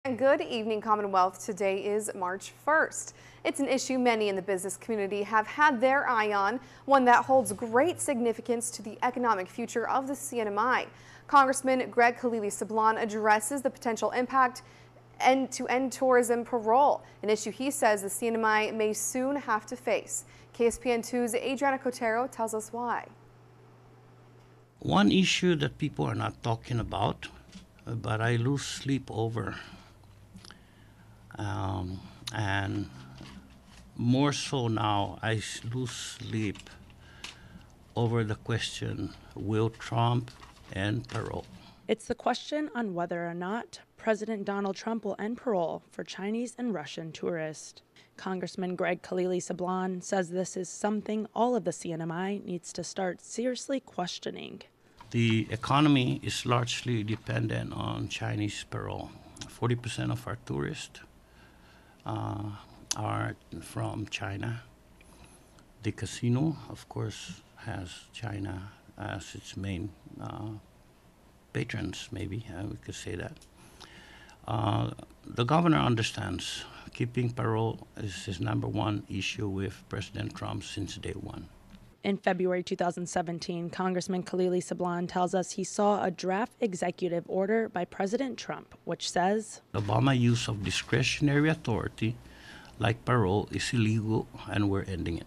Good evening, Commonwealth. Today is March 1st. It's an issue many in the business community have had their eye on, one that holds great significance to the economic future of the CNMI. Congressman Kilili Sablan addresses the potential impact to end tourism parole, an issue he says the CNMI may soon have to face. KSPN2's Adriana Cotero tells us why. One issue that people are not talking about, but I lose sleep over, and more so now, I lose sleep over the question, will Trump end parole? It's the question on whether or not President Donald Trump will end parole for Chinese and Russian tourists. Congressman Kilili Sablan says this is something all of the CNMI needs to start seriously questioning. The economy is largely dependent on Chinese parole. 40% of our tourists are from China. The casino, of course, has China as its main patrons, maybe we could say that. The governor understands keeping parole is his #1 issue with President Trump since day one. In February 2017, Congressman Kilili Sablan tells us he saw a draft executive order by President Trump, which says, Obama's use of discretionary authority like parole is illegal and we're ending it.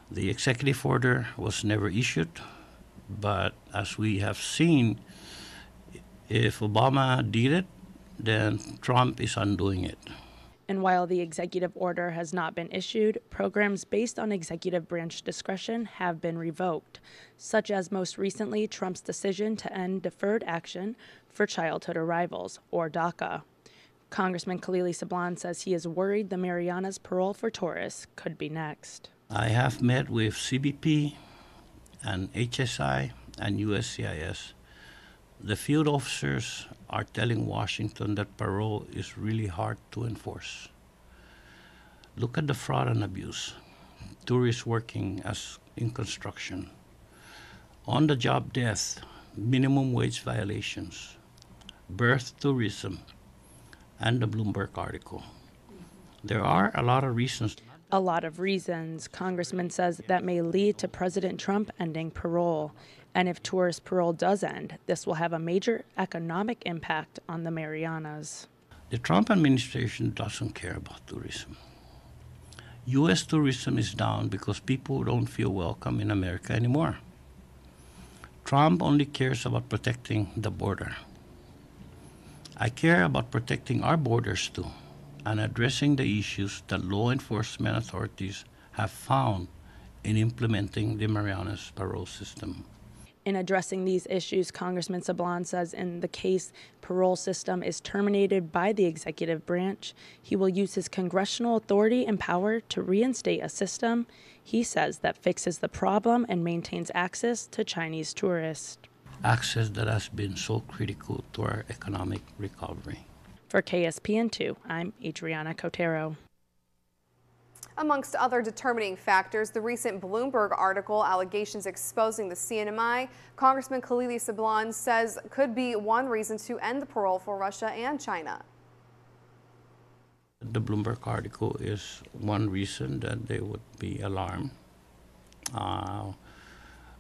The executive order was never issued, but as we have seen, if Obama did it, then Trump is undoing it. And while the executive order has not been issued, programs based on executive branch discretion have been revoked, such as most recently Trump's decision to end deferred action for childhood arrivals, or DACA. Congressman Kilili Sablan says he is worried the Marianas parole for tourists could be next. I have met with CBP and HSI and USCIS. The field officers are telling Washington that parole is really hard to enforce. Look at the fraud and abuse. Tourists working in construction, on-the-job death, minimum wage violations, birth tourism, and the Bloomberg article. There are a lot of reasons. A lot of reasons, Congressman says, that may lead to President Trump ending parole. And if tourist parole does end, this will have a major economic impact on the Marianas. The Trump administration doesn't care about tourism. U.S. tourism is down because people don't feel welcome in America anymore. Trump only cares about protecting the border. I care about protecting our borders too, and addressing the issues that law enforcement authorities have found in implementing the Marianas parole system. In addressing these issues, Congressman Sablan says in the case parole system is terminated by the executive branch, he will use his congressional authority and power to reinstate a system, he says, that fixes the problem and maintains access to Chinese tourists. Access that has been so critical to our economic recovery. For KSPN2, I'm Adriana Cotero. Amongst other determining factors, the recent Bloomberg article, allegations exposing the CNMI, Congressman Kilili Sablan says could be one reason to end the parole for Russia and China. The Bloomberg article is one reason that they would be alarmed.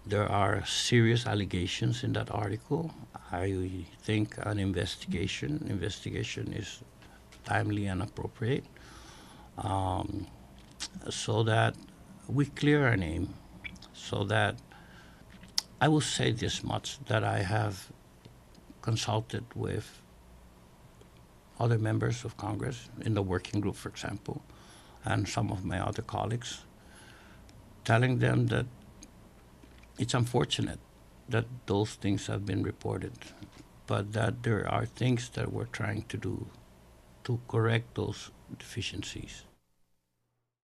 There are serious allegations in that article. I think an investigation is timely and appropriate. So that we clear our name, so that I will say this much, that I have consulted with other members of Congress in the working group, for example, and some of my other colleagues, telling them that it's unfortunate that those things have been reported, but that there are things that we're trying to do to correct those deficiencies.